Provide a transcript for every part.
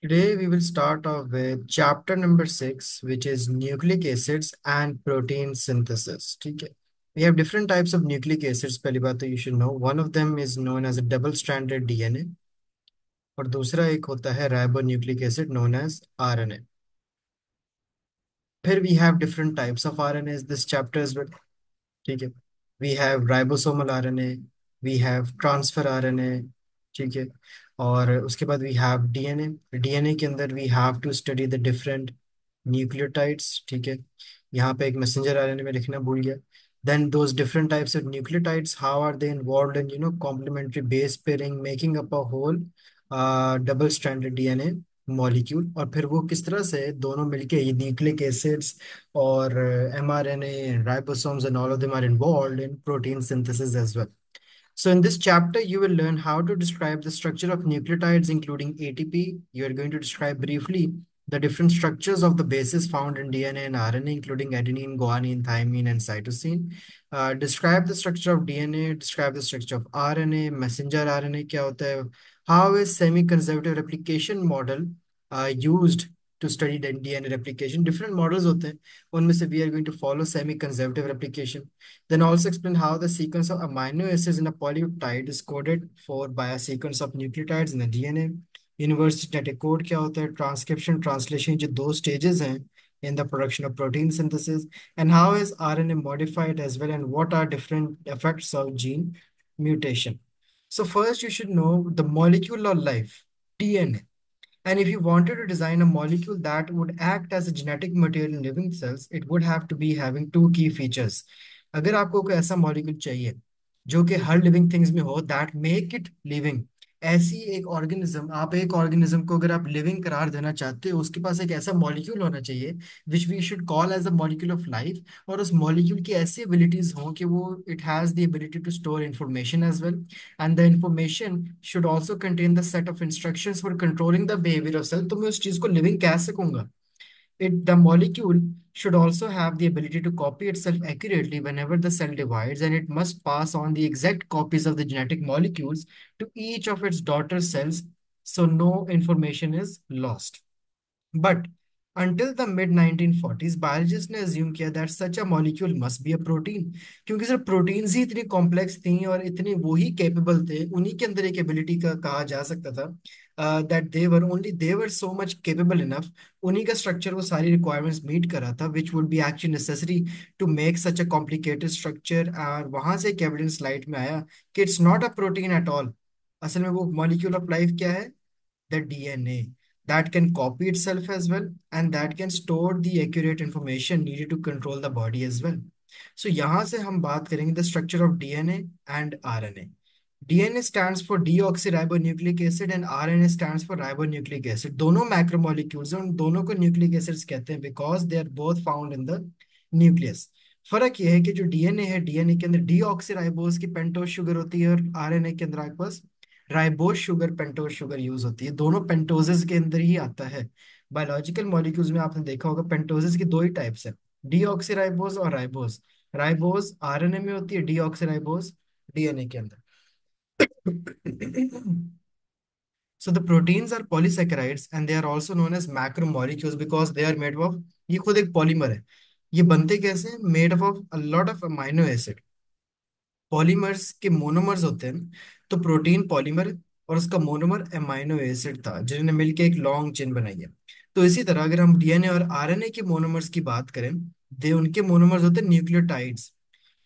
Today we will start off with chapter number 6, which is nucleic acids and protein synthesis. ठीक है. We have different types of nucleic acids. पहली बात तो you should know. One of them is known as a double-stranded DNA और दूसरा एक होता है ribonucleic acid known as RNA. फिर we have different types of RNAs this chapter as well. ठीक है. We have ribosomal RNA, we have transfer RNA. ठीक है. और उसके बाद वी हैव डीएनए. डीएनए के अंदर we have to study the different nucleotides. ठीक है. यहाँ पे एक मैसेंजर आरएनए में लिखना भूल गया. Then those different types of nucleotides, how are they involved in complementary base pairing making up a whole double stranded DNA molecule. और फिर वो किस तरह से दोनों मिलके ये न्यूक्लिक एसिड्स और mRNA and ribosomes and all of them are involved in protein synthesis as well. So in this chapter, you will learn how to describe the structure of nucleotides, including ATP. You are going to describe briefly the different structures of the bases found in DNA and RNA, including adenine, guanine, thymine, and cytosine. Describe the structure of DNA, describe the structure of RNA, messenger RNA क्या होता है, how is semi-conservative replication model used to study the DNA replication. Different models होते हैं, उनमें से we are going to follow semi-conservative replication. Then also explain how the sequence of amino acids in a polypeptide is coded for by a sequence of nucleotides in the DNA. Inverse genetic code क्या होता है, transcription translation जो दो stages हैं in the production of protein synthesis, and how is RNA modified as well, and what are different effects of gene mutation. So first you should know the molecule of life, DNA. And if you wanted to design a molecule that would act as a genetic material in living cells, it would have to be having two key features. अगर आपको कोई ऐसा molecule चाहिए जो कि हर living things में हो, that make it living, ऐसी एक ऑर्गेनिज्म, आप एक ऑर्गेनिज्म को अगर आप लिविंग करार देना चाहते हो, उसके पास एक ऐसा मॉलिक्यूल होना चाहिए which we should call as a molecule of life. और उस मॉलिक्यूल की ऐसी एबिलिटीज हों कि वो it has the ability to store information as well, and the information should also contain the set of instructions for controlling the behavior of cell. तो मैं उस चीज को लिविंग कह सकूंगा. The molecule should also have the ability to copy itself accurately whenever the cell divides, and it must pass on the exact copies of the genetic molecules to each of its daughter cells, so no information is lost. But until the mid 1940s, biologists ने assume किया that such a molecule must be a protein, क्योंकि सिर्फ proteins ही इतनी complex थी और इतनी वो ही capable थे, उन्हीं के अंदर एक एबिलिटी का कहा जा सकता था that they were so much capable enough, उन्हीं का स्ट्रक्चर वो सारी रिक्वायरमेंट्स मीट कर रहा था which would be actually necessary to make such a complicated structure. और वहां से एक एविडेंस लाइट में आया कि it's not a protein at all. असल में वो मॉलिक्यूल ऑफ लाइफ क्या है, the DNA that can copy itself as well, and that can store the accurate information needed to control the body as well. So यहाँ से हम बात करेंगे the structure of DNA and RNA. DNA stands for deoxyribonucleic acid and RNA stands for ribonucleic acid. दोनों macromolecules हैं, उन दोनों को न्यूक्लिक एसिड्स कहते हैं because they are both found in the nucleus. फर्क यह है कि जो डीएनए है, डीएनए के अंदर डीऑक्सीराइबोज की पेंटोज शुगर होती है और आरएनए के अंदर आपके पास ribose sugar pentose sugar use होती है. दोनों पेंटोजेस के अंदर ही आता है. बायोलॉजिकल मॉलिक्यूल्स में आपने देखा होगा पेंटोजेस की दो ही टाइप्स है, डीऑक्सीराइबोज और राइबोज. राइबोज आरएनए में होती है, डीऑक्सीराइबोज डीएनए के अंदर. So the proteins are polysaccharides and they are also known as macromolecules because they are made of, ये खुद एक पॉलीमर है. ये बनते कैसे हैं, made up of a lot of amino acid. Polymers के मोनोमर्स होते हैं, तो प्रोटीन पॉलीमर है और उसका मोनोमर अमाइनो एसिड था जिन्होंने मिलकर एक लॉन्ग चेन बनाई है. तो इसी तरह अगर हम डीएनए और आरएनए के मोनोमर्स की बात करें, दे उनके मोनोमर्स होते हैं nucleotides.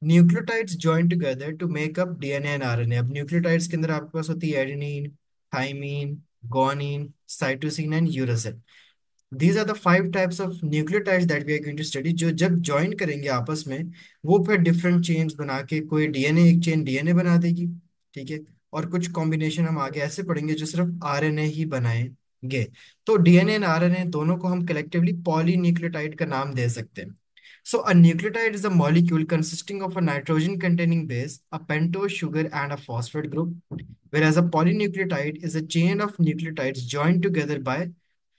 Nucleotides join together to make up DNA and RNA. अब न्यूक्लियोटाइड्स के अंदर आपके पास होती है adenine, thymine, guanine, cytosine and uracil. These are the five types of nucleotides that we are going to study, जो जब ज्वाइन करेंगे आपस में वो फिर डिफरेंट चेन्स बना के कोई डीएनए, एक चेन डीएनए बना देगी. ठीक है. और कुछ कॉम्बिनेशन हम आगे ऐसे पढ़ेंगे जो सिर्फ आरएनए ही बनाएंगे. तो डीएनए एंड आरएनए दोनों को हम कलेक्टिवली पॉलीन्यूक्लियोटाइड का नाम दे सकते हैं. So a nucleotide is a molecule consisting of a nitrogen containing base, a pentose sugar and a phosphate group, whereas a polynucleotide is a chain of nucleotides joined together by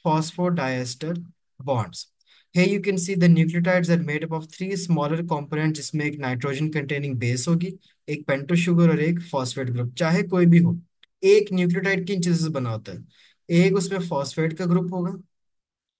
phosphodiester bonds. Here you can see the nucleotides are made up of three smaller components जिसमें एक nitrogen containing base होगी, एक pentose sugar और एक phosphate group. चाहे कोई भी हो, एक न्यूक्लियोटाइड किन चीजों से बना होता है, एक उसमें फॉस्फेट का ग्रुप होगा,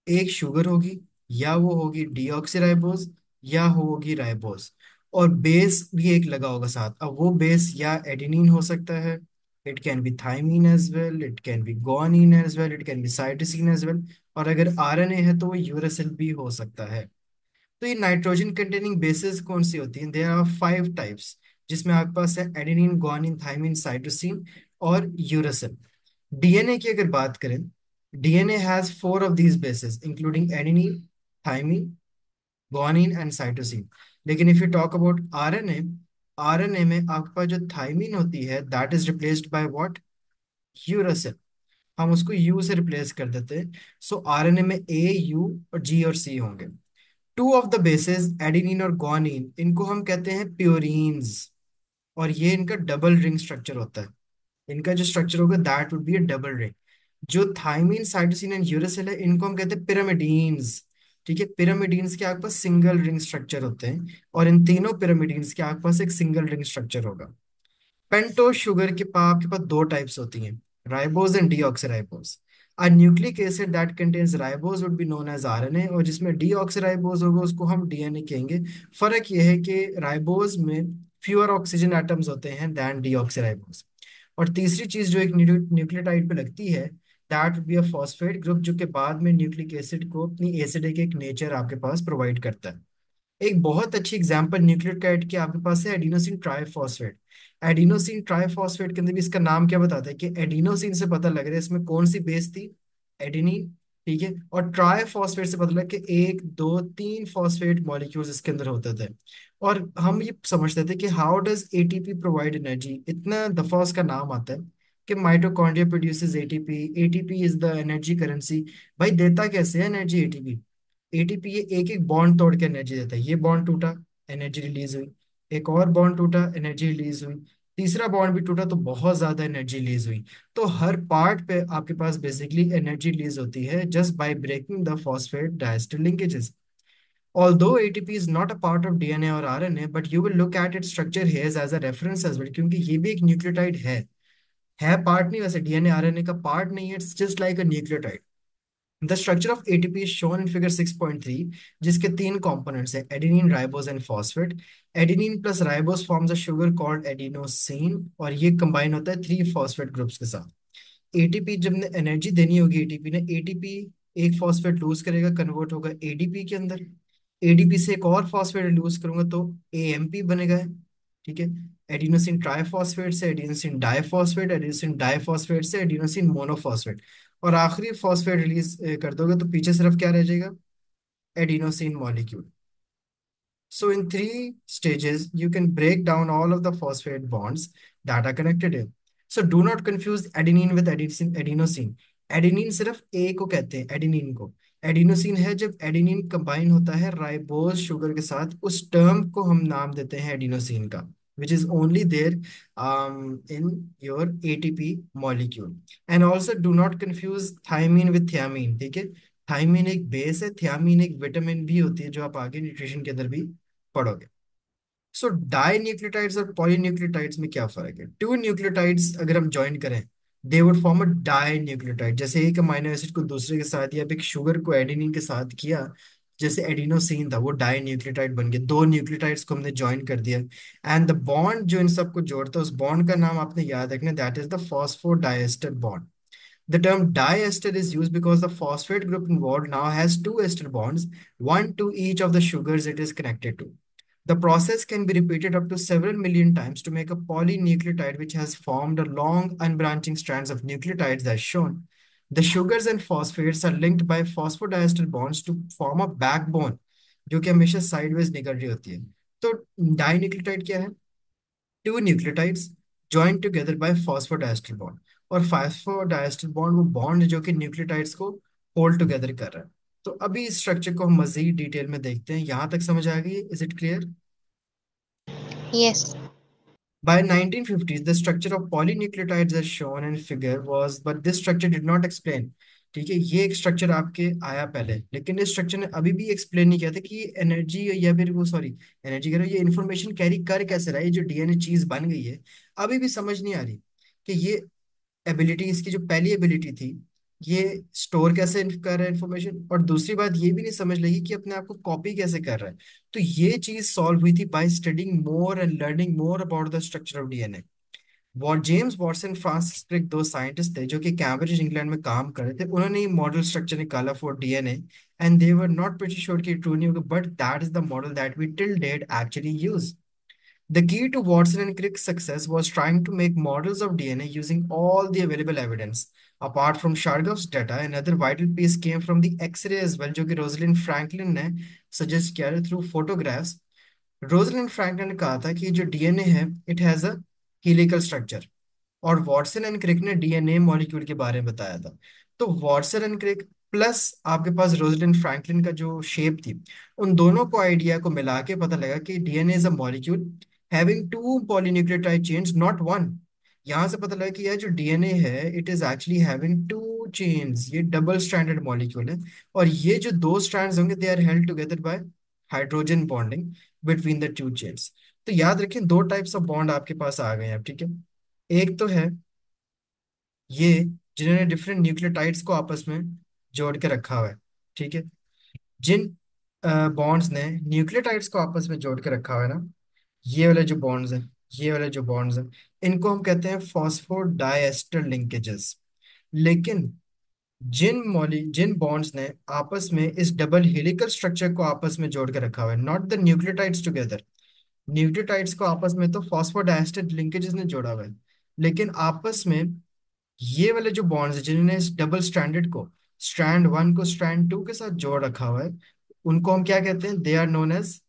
एक शुगर होगी, या वो होगी डीऑक्सीराइबोज, या होगी राइबोज, और बेस भी एक लगा होगा साथ। अब वो बेस या एडेनिन हो सकता है, it can be thymine as well, it can be guanine as well, it can be cytosine as well, और अगर आरएनए है तो वो यूरासिल भी हो सकता है। तो ये नाइट्रोजन कंटेनिंग बेसिस कौन सी होती हैं? देयर आर 5 टाइप्स, जिसमें आपके पास है एडेनिन, गुआनिन, थाइमिन, साइटोसिन और यूरासिल। डीएनए की अगर बात करें, DNA has 4 of these bases including adenine, thymine, guanine and cytosine. लेकिन if you talk about RNA, RNA में आपके पास जो थाइमिन होती है that is replaced by what? Uracil. हम उसको यू से रिप्लेस कर देते हैं। सो आरएनए में ए, यू और जी और सी होंगे। Two of the basis adenine और गुआनिन, इनको हम कहते हैं प्योरीन्स, और ये इनका डबल रिंग स्ट्रक्चर होता है। इनका जो स्ट्रक्चर होगा that would be a double ring. जो थाइमिन, साइटोसिन एंड यूरासिल है, इनको हम कहते हैं पिरामिडीन्स। ठीक है, पिरामिडीन्स के आपके पास सिंगल रिंग स्ट्रक्चर होते हैं, और इन तीनों पिरामिडीन्स के आपके पास एक सिंगल रिंग स्ट्रक्चर होगा। पेंटोज शुगर के पास आपके पास 2 टाइप्स होती हैं, ribose and deoxyribose. A nucleic acid that contains ribose would be known as RNA, और जिसमें डीऑक्सीराइबोज होगा उसको हम डीएनए कहेंगे। फर्क यह है कि राइबोज में फ्यूअर ऑक्सीजन एटम्स होते हैं दैन डीऑक्सीराइबोज। और तीसरी चीज जो एक न्यूक्लियोटाइड पे लगती है, that would be a phosphate group, जो कि बाद में न्यूक्लिक एसिड को अपनी एसिडिक एक नेचर आपके पास प्रोवाइड करता है। एक बहुत अच्छी एग्जांपल न्यूक्लियोटाइड की आपके पास है एडिनोसिन ट्राइफॉस्फेट। एडिनोसिन ट्राइफॉस्फेट के अंदर भी इसका नाम क्या बताता है कि एडिनोसिन से पता लग रहा है इसमें कौन सी बेस थी? एडिनिन। ठीक है, और ट्राइफॉस्फेट से पता लगा कि 1 2 3 फॉस्फेट मॉलिक्यूल्स इसके अंदर होते थे। और हम ये समझते थे कि how does ATP provide energy, इतना दफा उसका नाम आता है कि mitochondria produces ATP, ATP is the energy currency. भाई देता कैसे है एनर्जी एटीपी? एटीपी ये एक एक बॉन्ड तोड़ के एनर्जी देता है। ये बॉन्ड टूटा, एनर्जी रिलीज हुई, एक और बॉन्ड टूटा, एनर्जी रिलीज हुई, तीसरा बॉन्ड भी टूटा तो बहुत ज्यादा एनर्जी रिलीज हुई। तो हर पार्ट पे आपके पास बेसिकली एनर्जी रिलीज होती है just by breaking the phosphate diester linkages. Although ATP is not a part of DNA और RNA, but you will look at its structure here as a reference as well, क्योंकि ये भी एक nucleotide है part नहीं, वैसे DNA RNA का part नहीं है, it's just like a nucleotide. The structure of ATP is shown in figure 6.3, जिसके 3 components हैं, adenine, ribose and phosphate. Adenine plus ribose forms a sugar called adenosine, और ये combine होता है 3 phosphate groups के साथ। एटीपी जब ने एनर्जी देनी होगी एटीपी ने, एटीपी एक फॉस्फेट लूज करेगा, कन्वर्ट होगा एडीपी के अंदर। एडीपी से एक और फॉस्फेट लूज करूंगा तो एएमपी बनेगा। ठीक है, एडिनोसिन ट्राइफॉस्फेट से एडिनोसिन डाइफॉस्फेट, एडिनोसिन डाइफॉस्फेट से एडिनोसिन मोनोफॉस्फेट, और आखिरी फॉस्फेट रिलीज कर दोगे तो पीछे सिर्फ क्या रह जाएगा? Adenosine molecule. So in 3 stages, you can break down all of the phosphate bonds that are connected here. So do not confuse adenine with adenosine. Adenine सिर्फ ए को कहते हैं, एडेनिन को। एडिनोसिन है जब एडेनिन कंबाइन होता है राइबोज शुगर के साथ, उस टर्म को हम नाम देते हैं एडिनोसिन का, which is only there in your ATP molecule. And also do not confuse thymine with thiamine. ठीक है, थायमीन एक बेस है, थियामीन एक विटामिन भी होती है जो आप आगे न्यूट्रिशन के अंदर भी पढ़ोगे। सो डाई न्यूक्लियोटाइड्स और पॉलीन्यूक्लियोटाइड्स में क्या फर्क है? 2 न्यूक्लियोटाइड्स अगर हम ज्वाइन करें, they would form a dinucleotide. जैसे एक अमीनो एसिड को दूसरे के साथ, या एक शुगर को एडेनिन के साथ किया, जैसे एडिनोसिन था वो डाई न्यूक्लियोटाइड बन गया, 2 न्यूक्लियोटाइड्स को हमने ज्वाइन कर दिया। एंड द बॉन्ड जो इन सबको जोड़ता है, उस बॉन्ड का नाम आपने याद रखना, that is the phosphodiester bond. The term diester is used because the phosphate group involved now has 2 ester bonds, one to each of the sugars it is connected to. The process can be repeated up to several million times to make a polynucleotide which has formed a long unbranching strands of nucleotides as shown. The sugars and phosphates are linked by phosphodiester bonds to form a backbone जो कि हमेशा sideways निकल रही होती है। तो dinucleotide क्या है? 2 nucleotides joined together by phosphodiester bond, और phosphodiester bond वो बॉन्ड जो कि न्यूक्लियोटाइड्स को होल्ड टुगेदर कर रहा है। तो अभी इस स्ट्रक्चर को हम मजीद डिटेल में देखते हैं। यहां तक समझ आ गई? Is it clear? Yes. By 1950s, the structure of polynucleotides as shown in figure was, but this structure did not explain। ठीक है, ये एक स्ट्रक्चर आपके आया पहले, लेकिन इस स्ट्रक्चर ने अभी भी एक्सप्लेन नहीं किया था कि एनर्जी, या फिर वो सॉरी, एनर्जी कह रहा हूँ, ये इन्फॉर्मेशन कैरी कर कैसे रहा है, ये जो डीएनए चीज बन गई है, अभी भी समझ नहीं आ रही कि ये एबिलिटी, इसकी जो पहली एबिलिटी थी, ये स्टोर कैसे कर रहा है इन्फॉर्मेशन, और दूसरी बात ये भी नहीं समझ लगी कि अपने आप को कॉपी कैसे कर रहा है। तो ये चीज सॉल्व हुई थी by studying more and learning more about the structure of DNA. James Watson, Francis Crick, दो साइंटिस्ट थे जो कि कैम्ब्रिज इंग्लैंड में काम कर रहे थे। उन्होंने ये मॉडल स्ट्रक्चर निकाला for DNA, and they were not pretty sure कि ट्रू नहीं होगा, but that is the model that we till date actually use. The key to Watson and Crick's success was trying to make models of DNA using all the available evidence. Apart from Shargav's data, another vital piece came from the X-ray as well, जो कि Rosalind Franklin ने suggest किया through photographs। Rosalind Franklin ने कहा था कि जो DNA है, it has a helical structure, और वॉटसन एंड क्रिक ने डीएनए मॉलिक्यूल के बारे में बताया था। तो वॉटसन एंड क्रिक प्लस आपके पास रोजलिन फ्रैंकलिन का जो शेप थी, उन दोनों को आइडिया को मिला के पता लगा कि DNA is a molecule having two polynucleotide chains, not one. यहां से पता लगा कि यह जो डीएनए है, it is actually having two chains, ये डबल स्ट्रैंडेड मॉलिक्यूल है। और ये जो दो स्ट्रैंड्स होंगे, they are held together by hydrogen bonding between the two chains. तो याद रखें, दो टाइप्स ऑफ बॉन्ड आपके पास आ गए हैं अब, ठीक है। एक तो है ये जिन्होंने डिफरेंट न्यूक्लियोटाइड्स को आपस में जोड़ के रखा हुआ है, ठीक है। जिन बॉन्ड्स ने न्यूक्लियोटाइड्स को आपस में जोड़ के रखा हुआ है ना, ये वाले जो बॉन्ड्स हैं, ये वाले जो बॉन्ड्स हैं, इनको हम कहते हैं फॉस्फोडाइएस्टर लिंकेजेस। लेकिन जिन बॉन्ड्स ने आपस में इस डबल हेलिकल स्ट्रक्चर को आपस में जोड़ के रखा हुआ है, not the nucleotides together, nucleotides को आपस में तो फॉस्फोडाइएस्टर लिंकेजेस ने जोड़ा हुआ है, लेकिन आपस में ये वाले जो बॉन्ड्स हैं जिन्होंने इस डबल स्ट्रैंडेड को, स्ट्रैंड वन को स्ट्रैंड टू के साथ जोड़ रखा हुआ है, उनको हम क्या कहते हैं? They are known as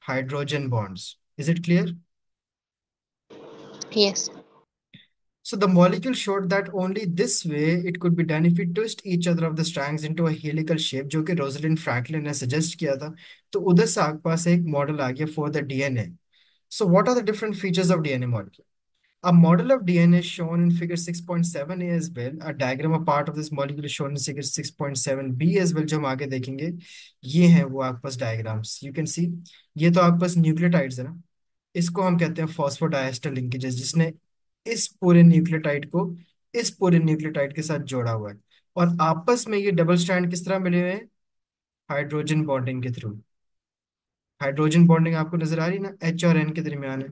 hydrogen bonds. Is it clear? Yes. So the molecule showed that only this way it could be done if we twist each other of the strands into a helical shape, जो कि Rosalind Franklin ने suggest किया था। तो उधर से आपके पास एक मॉडल आ गया for the DNA. So what are the different features of DNA molecule? A model of DNA is shown in figure 6.7a as well. A diagram, a part of this molecule is shown in figure 6.7b as well, जो हम आगे देखेंगे। ये हैं वो आपके पास diagrams, you can see. ये तो आपके पास न्यूक्लियोटाइड्स है ना, इसको हम कहते हैं फॉस्फोडाइएस्टर लिंकेजेस, जिसने इस पूरे न्यूक्लियोटाइड को इस पूरे न्यूक्लियोटाइड के साथ जोड़ा हुआ है। और आपस में ये डबल स्ट्रैंड किस तरह मिले हुए हैं? हाइड्रोजन बॉन्डिंग के थ्रू। हाइड्रोजन बॉन्डिंग आपको नजर आ रही है ना, एच और एन के दरमियान है,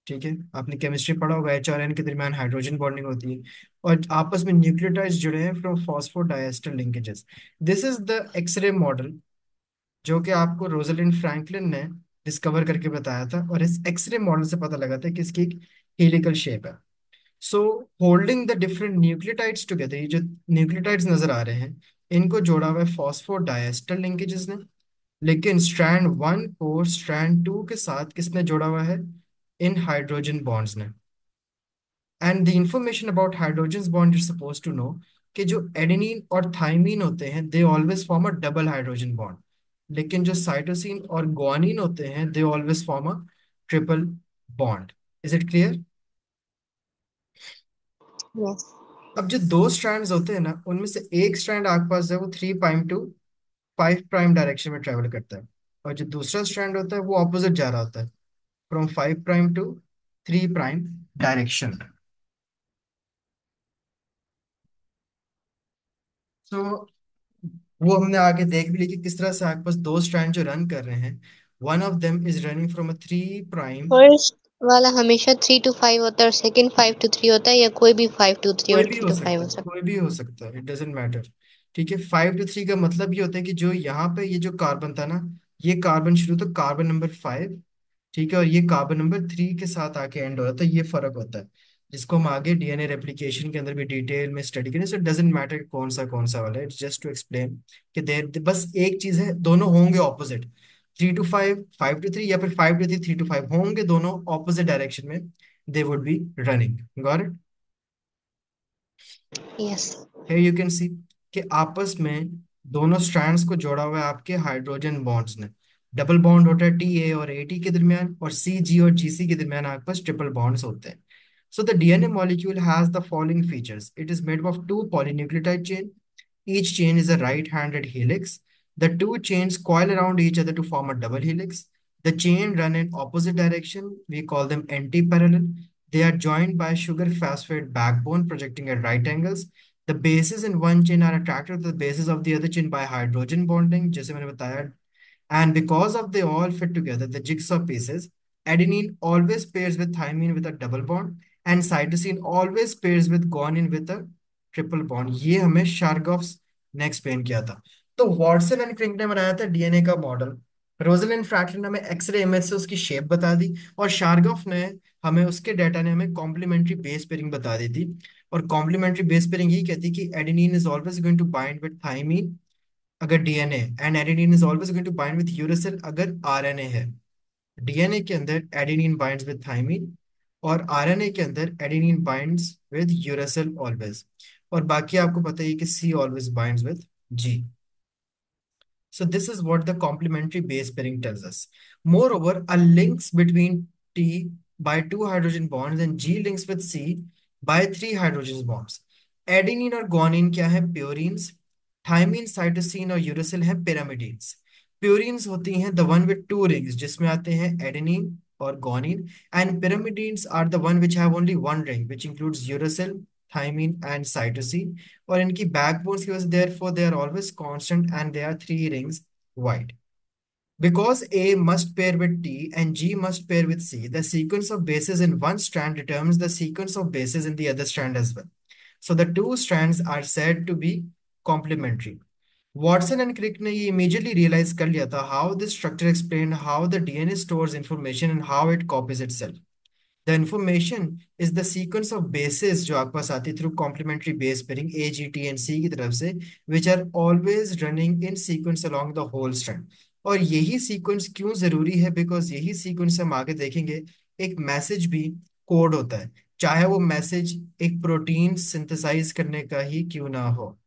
ठीक है। आपने केमिस्ट्री पढ़ा होगा, एच और एन के दरमियान हाइड्रोजन बॉन्डिंग होती है। और आपस में न्यूक्लियोटाइड्स जुड़े हैं from phosphodiester linkages. This is the x-ray model जो कि आपको रोजलिन फ्रैंकलिन ने डिस्कवर करके बताया था, और इस एक्सरे मॉडल से पता लगा था कि इसकी एक हेलिकल शेप है। So holding the different nucleotides together, ये जो न्यूक्लियोटाइड्स नजर आ रहे हैं, इनको जोड़ा हुआ है फॉस्फोडाइएस्टर लिंकेजेस ने। लेकिन स्ट्रैंड वन को स्ट्रैंड टू के साथ किसने जोड़ा हुआ है? इन हाइड्रोजन बॉन्ड्स ने। And the information about hydrogen bond is suppose to know कि जो एडेनिन और थाइमीन होते हैं, they always form a double hydrogen bond. लेकिन जो साइटोसिन और ग्वानिन होते हैं, they always form a triple bond. Is it clear? Yes. अब जो दो स्ट्रैंड्स होते हैं ना, उनमें से एक स्ट्रैंड आपके पास है, वो 3' टू 5' डायरेक्शन में ट्रेवल करता है, और जो दूसरा स्ट्रैंड होता है वो ऑपोजिट जा रहा होता है, फ्रॉम 5' टू 3' डायरेक्शन। तो वो हमने आगे देख भी ली कि किस तरह से आपके पास दो स्ट्रैंड जो रन कर रहे हैं, one of them is running from a 3'। First वाला हमेशा 3 to 5 होता है और सेकंड 5 to 3 होता है, या कोई भी 5 to 3 कोई और भी थ्री हो टू फाइव सकता हो है, सकता कोई भी हो सकता है, इट डजेंट मैटर। ठीक है, 5 to 3 का मतलब ये होता है कि जो यहाँ पे ये जो कार्बन था ना, ये कार्बन शुरू तो कार्बन नंबर 5, ठीक है, और ये कार्बन नंबर 3 के साथ आके एंड हो रहा था, ये फर्क होता है, जिसको हम आगे डीएनए रेप्लिकेशन के अंदर भी डिटेल में स्टडी करें। सो इट डजेंट मैटर कौन सा वाला है, इट्स जस्ट टू एक्सप्लेन कि देर बस एक चीज है, दोनों होंगे ऑपोजिट। 3 to 5, 5 to 3, या फिर 5 to 3, 3 to 5 होंगे दोनों ऑपोजिट डायरेक्शन में, they would be running. Got it? है। Yes. Here you can see कि आपस में दोनों स्ट्रैंड्स को जोड़ा हुआ है आपके हाइड्रोजन बॉन्ड्स ने। डबल बॉन्ड होता है टी ए और ए टी के दरमियान, और सी जी और जी सी के दरमियान आपके पास ट्रिपल बॉन्ड्स होते हैं। So the DNA molecule has the following features. It is made up of two polynucleotide chain. Each chain is a right-handed helix. The two chains coil around each other to form a double helix. The chain run in opposite direction. We call them anti-parallel. They are joined by sugar phosphate backbone projecting at right angles. The bases in one chain are attracted to the bases of the other chain by hydrogen bonding, जैसे मैंने बताया. And because of they all fit together, the jigsaw pieces, adenine always pairs with thymine with a double bond, and cytosine always pairs with guanine with a triple bond. ये हमें शार्गॉफ्स ने explain किया था. तो Watson and Crick ने बनाया था DNA का मॉडल. रोजलिन फ्रैंकलिन ने हमें एक्सरे इमेज से उसकी शेप बता दी. और शार्गॉफ ने हमें उसके डाटा ने हमें कॉम्प्लीमेंट्री बेस पेयरिंग बता दी थी. और कॉम्प्लीमेंट्री बेस पेयरिंग ये कहती है कि adenine is always going to bind with thymine अगर DNA, and adenine is always going to bind with uracil अगर आरएनए है. डीएनए के अंदर एडेनिन बाइंड्स विद थाइमीन, और आरएनए के अंदर adenine binds with uracil always. और बाकी आपको पता ही है कि C always binds with G. So this is what the complementary base pairing tells us. Moreover, a links between T by two hydrogen bonds and G links with C by three hydrogen bonds. Adenine और guanine क्या है? Purines. Thymine, cytosine और uracil है pyrimidines. Purines होती हैं the one with two rings जिसमें आते हैं adenine और guanine, and pyrimidines are the one which have only one ring which includes uracil, thymine and cytosine. और इनकी बैकबोन्स की वजह से therefore they are always constant and they are three rings wide. Because A must pair with T and G must pair with C, the sequence of bases in one strand determines the sequence of bases in the other strand as well. So the two strands are said to be complementary. Watson and Crick ने ये immediately realize कर लिया था how this structure explained how the DNA stores information and how it copies itself. The information is the sequence of bases जो आपके पास आती है through complementary base pairing A, G, T and C की तरफ से, which are always running in sequence along the whole strand. और यही sequence क्यों जरूरी है? बिकॉज यही सीक्वेंस हम आगे देखेंगे एक मैसेज भी कोड होता है, चाहे वो मैसेज एक प्रोटीन सिंथेसाइज करने का ही क्यों ना हो.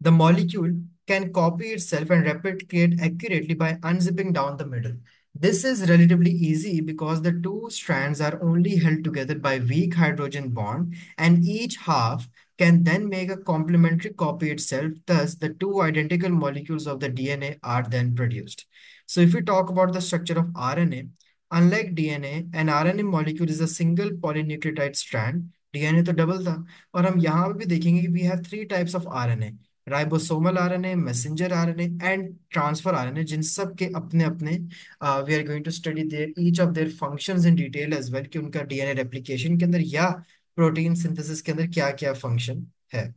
The molecule can copy itself and replicate accurately by unzipping down the middle. This is relatively easy because the two strands are only held together by weak hydrogen bond, and each half can then make a complementary copy itself. Thus, the two identical molecules of the DNA are then produced. So, if we talk about the structure of RNA, unlike DNA, an RNA molecule is a single polynucleotide strand. DNA तो double था. और हम यहाँ पे भी देखेंगे कि we have three types of RNA: ribosomal RNA, messenger RNA and transfer RNA, जिन सब के अपने अपने we are going to study their each of their functions in detail as well, कि उनका डीएनए रेप्लिकेशन के अंदर या प्रोटीन सिंथेसिस के अंदर क्या क्या फंक्शन है.